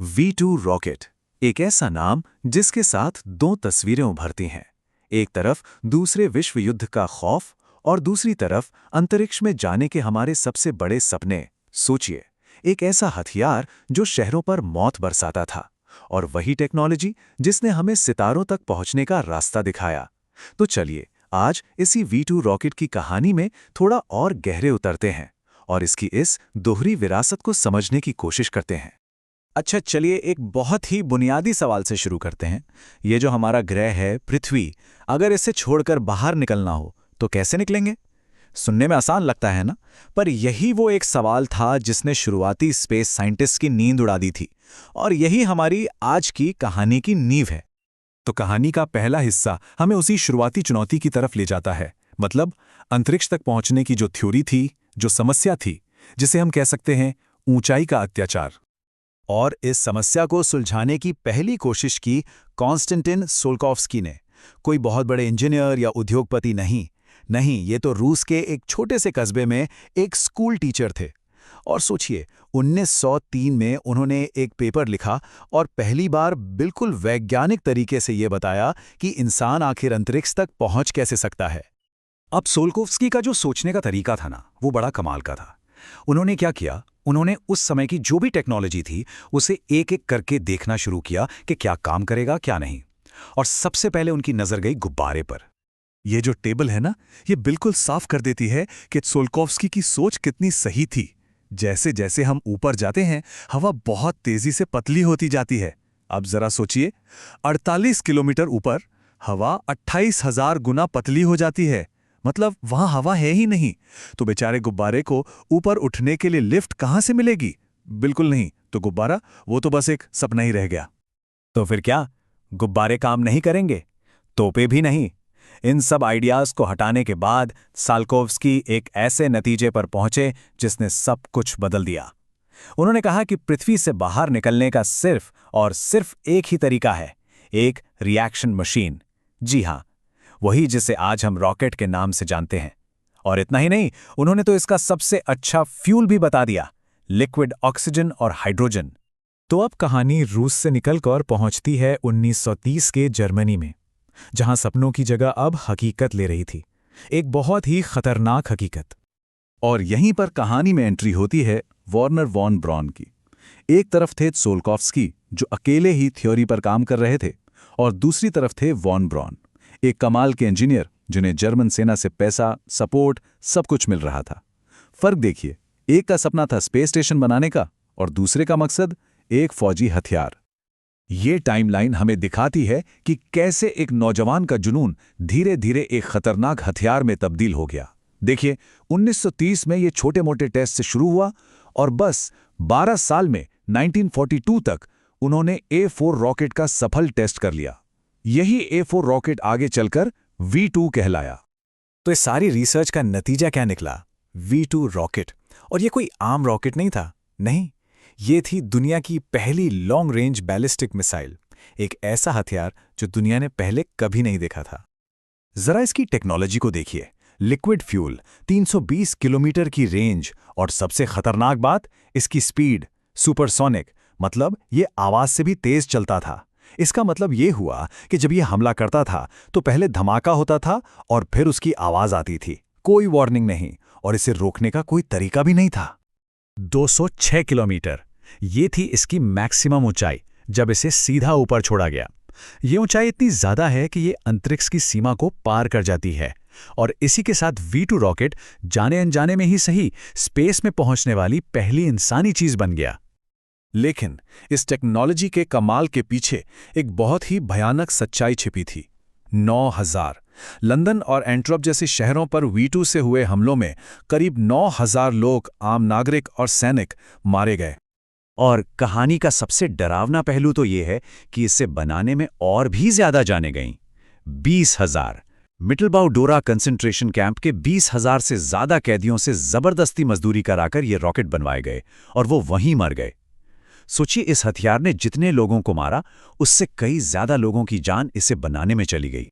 V2 rocket, एक ऐसा नाम जिसके साथ दो तस्वीरें उभरती हैं। एक तरफ दूसरे विश्व युद्ध का खौफ और दूसरी तरफ अंतरिक्ष में जाने के हमारे सबसे बड़े सपने। सोचिए, एक ऐसा हथियार जो शहरों पर मौत बरसाता था, और वही टेक्नोलॉजी जिसने हमें सितारों तक पहुंचने का रास्ता दिखाया। तो चलिए, आज इसी V2 रॉकेट की कहानी में थोड़ा और गहरे उतरते हैं और इसकी इस दोहरी विरासत को समझने की कोशिश करते हैं। अच्छा, चलिए एक बहुत ही बुनियादी सवाल से शुरू करते हैं। ये जो हमारा ग्रह है पृथ्वी, अगर इसे छोड़कर बाहर निकलना हो तो कैसे निकलेंगे? सुनने में आसान लगता है ना, पर यही वो एक सवाल था जिसने शुरुआती स्पेस साइंटिस्ट की नींद उड़ा दी थी, और यही हमारी आज की कहानी की नींव है। तो कहानी का पहला हिस्सा हमें उसी शुरुआती चुनौती की तरफ ले जाता है, मतलब अंतरिक्ष तक पहुंचने की जो थ्योरी थी, जो समस्या थी, जिसे हम कह सकते हैं ऊंचाई का अत्याचार। और इस समस्या को सुलझाने की पहली कोशिश की कॉन्स्टेंटिन त्सोल्कोव्स्की ने। कोई बहुत बड़े इंजीनियर या उद्योगपति नहीं, ये तो रूस के एक छोटे से कस्बे में एक स्कूल टीचर थे। और सोचिए, 1903 में उन्होंने एक पेपर लिखा और पहली बार बिल्कुल वैज्ञानिक तरीके से ये बताया कि इंसान आखिर अंतरिक्ष तक पहुंच कैसे सकता है। अब त्सोल्कोव्स्की का जो सोचने का तरीका था ना, वो बड़ा कमाल का था। उन्होंने क्या किया, उन्होंने उस समय की जो भी टेक्नोलॉजी थी उसे एक एक करके देखना शुरू किया कि क्या काम करेगा क्या नहीं। और सबसे पहले उनकी नजर गई गुब्बारे पर। ये जो टेबल है ना, ये बिल्कुल साफ कर देती है कि त्सोल्कोव्स्की की सोच कितनी सही थी। जैसे जैसे हम ऊपर जाते हैं, हवा बहुत तेजी से पतली होती जाती है। अब जरा सोचिए, 48 किलोमीटर ऊपर हवा 28,000 गुना पतली हो जाती है। मतलब वहां हवा है ही नहीं, तो बेचारे गुब्बारे को ऊपर उठने के लिए लिफ्ट कहां से मिलेगी? बिल्कुल नहीं। तो गुब्बारा, वो तो बस एक सपना ही रह गया। तो फिर क्या गुब्बारे काम नहीं करेंगे? तोपे भी नहीं। इन सब आइडियाज को हटाने के बाद त्सोल्कोव्स्की एक ऐसे नतीजे पर पहुंचे जिसने सब कुछ बदल दिया। उन्होंने कहा कि पृथ्वी से बाहर निकलने का सिर्फ और सिर्फ एक ही तरीका है, एक रिएक्शन मशीन। जी हां, वही जिसे आज हम रॉकेट के नाम से जानते हैं। और इतना ही नहीं, उन्होंने तो इसका सबसे अच्छा फ्यूल भी बता दिया, लिक्विड ऑक्सीजन और हाइड्रोजन। तो अब कहानी रूस से निकलकर पहुंचती है 1930 के जर्मनी में, जहां सपनों की जगह अब हकीकत ले रही थी, एक बहुत ही खतरनाक हकीकत। और यहीं पर कहानी में एंट्री होती है वर्नर वॉन ब्रॉन की। एक तरफ थे त्सोल्कोव्स्की, जो अकेले ही थ्योरी पर काम कर रहे थे, और दूसरी तरफ थे वॉन ब्रॉन, एक कमाल के इंजीनियर जिन्हें जर्मन सेना से पैसा, सपोर्ट, सब कुछ मिल रहा था। फर्क देखिए, एक का सपना था स्पेस स्टेशन बनाने का, और दूसरे का मकसद एक फौजी हथियार। ये टाइमलाइन हमें दिखाती है कि कैसे एक नौजवान का जुनून धीरे धीरे एक खतरनाक हथियार में तब्दील हो गया। देखिए, 1930 में ये छोटे मोटे टेस्ट से शुरू हुआ, और बस 12 साल में 1942 तक उन्होंने A4 रॉकेट का सफल टेस्ट कर लिया। यही A4 रॉकेट आगे चलकर V2 कहलाया। तो इस सारी रिसर्च का नतीजा क्या निकला? V2 rocket. और ये कोई आम रॉकेट नहीं था, नहीं, ये थी दुनिया की पहली लॉन्ग रेंज बैलिस्टिक मिसाइल, एक ऐसा हथियार जो दुनिया ने पहले कभी नहीं देखा था। जरा इसकी टेक्नोलॉजी को देखिए, लिक्विड फ्यूल, 320 किलोमीटर की रेंज, और सबसे खतरनाक बात, इसकी स्पीड सुपरसोनिक, मतलब ये आवाज से भी तेज चलता था। इसका मतलब ये हुआ कि जब ये हमला करता था तो पहले धमाका होता था और फिर उसकी आवाज आती थी। कोई वार्निंग नहीं, और इसे रोकने का कोई तरीका भी नहीं था। 206 किलोमीटर, ये थी इसकी मैक्सिमम ऊंचाई जब इसे सीधा ऊपर छोड़ा गया। ये ऊंचाई इतनी ज्यादा है कि ये अंतरिक्ष की सीमा को पार कर जाती है, और इसी के साथ V2 रॉकेट जाने अनजाने में ही सही स्पेस में पहुंचने वाली पहली इंसानी चीज बन गया। लेकिन इस टेक्नोलॉजी के कमाल के पीछे एक बहुत ही भयानक सच्चाई छिपी थी। 9,000 लंदन और एंट्वर्प जैसे शहरों पर V2 से हुए हमलों में करीब 9,000 लोग, आम नागरिक और सैनिक, मारे गए। और कहानी का सबसे डरावना पहलू तो ये है कि इसे बनाने में और भी ज्यादा जाने गईं। 20,000 मिटलबाउ डोरा कंसंट्रेशन कैंप के 20,000 से ज्यादा कैदियों से जबरदस्ती मजदूरी कराकर ये रॉकेट बनवाए गए, और वो वहीं मर गए। सोचिए, इस हथियार ने जितने लोगों को मारा, उससे कई ज्यादा लोगों की जान इसे बनाने में चली गई।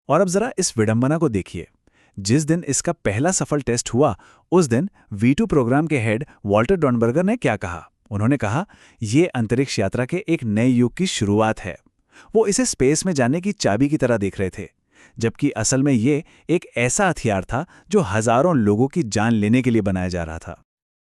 और अब जरा इस विडंबना को देखिए, जिस दिन इसका पहला सफल टेस्ट हुआ, उस दिन V2 प्रोग्राम के हेड वॉल्टर डॉर्नबर्गर ने क्या कहा? उन्होंने कहा, ये अंतरिक्ष यात्रा के एक नए युग की शुरुआत है। वो इसे स्पेस में जाने की चाबी की तरह देख रहे थे, जबकि असल में ये एक ऐसा हथियार था जो हजारों लोगों की जान लेने के लिए बनाया जा रहा था।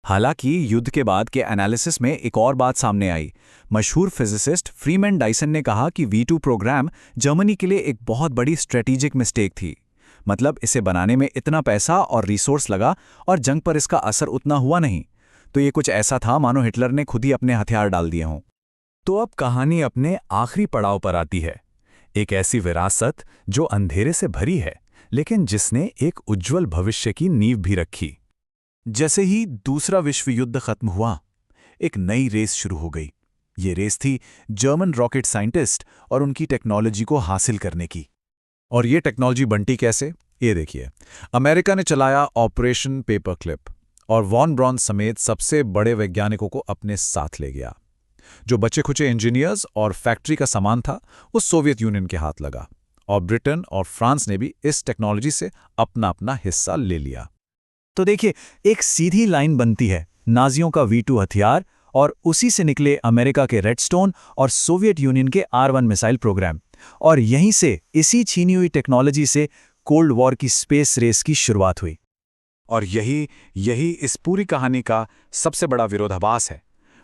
हालांकि युद्ध के बाद के एनालिसिस में एक और बात सामने आई। मशहूर फिजिसिस्ट फ्रीमैन डाइसन ने कहा कि V2 प्रोग्राम जर्मनी के लिए एक बहुत बड़ी स्ट्रेटेजिक मिस्टेक थी। मतलब इसे बनाने में इतना पैसा और रिसोर्स लगा और जंग पर इसका असर उतना हुआ नहीं। तो ये कुछ ऐसा था मानो हिटलर ने खुद ही अपने हथियार डाल दिए हों। तो अब कहानी अपने आखिरी पड़ाव पर आती है, एक ऐसी विरासत जो अंधेरे से भरी है, लेकिन जिसने एक उज्जवल भविष्य की नींव भी रखी। जैसे ही दूसरा विश्व युद्ध खत्म हुआ, एक नई रेस शुरू हो गई। ये रेस थी जर्मन रॉकेट साइंटिस्ट और उनकी टेक्नोलॉजी को हासिल करने की। और ये टेक्नोलॉजी बंटी कैसे? ये देखिए, अमेरिका ने चलाया ऑपरेशन पेपर क्लिप और वॉन ब्रॉन समेत सबसे बड़े वैज्ञानिकों को अपने साथ ले गया। जो बचे खुचे इंजीनियर्स और फैक्ट्री का सामान था, वो सोवियत यूनियन के हाथ लगा और ब्रिटेन और फ्रांस ने भी इस टेक्नोलॉजी से अपना अपना हिस्सा ले लिया। तो देखिए, एक सीधी लाइन बनती है, नाजियों का V2 हथियार और उसी से निकले अमेरिका के रेडस्टोन और सोवियत यूनियन के R1 मिसाइल प्रोग्राम। और यहीं से, इसी छीनी हुई टेक्नोलॉजी से कोल्ड वॉर की स्पेस रेस की शुरुआत हुई। और यही इस पूरी कहानी का सबसे बड़ा विरोधाभास है।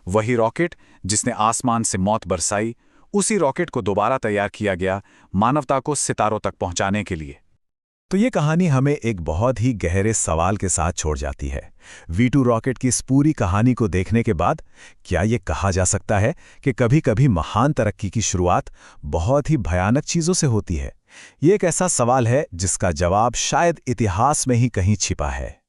वही रॉकेट जिसने आसमान से मौत बरसाई, उसी रॉकेट को दोबारा तैयार किया गया मानवता को सितारों तक पहुंचाने के लिए। तो ये कहानी हमें एक बहुत ही गहरे सवाल के साथ छोड़ जाती है। V2 रॉकेट की इस पूरी कहानी को देखने के बाद क्या ये कहा जा सकता है कि कभी-कभी महान तरक्की की शुरुआत बहुत ही भयानक चीजों से होती है? ये एक ऐसा सवाल है जिसका जवाब शायद इतिहास में ही कहीं छिपा है।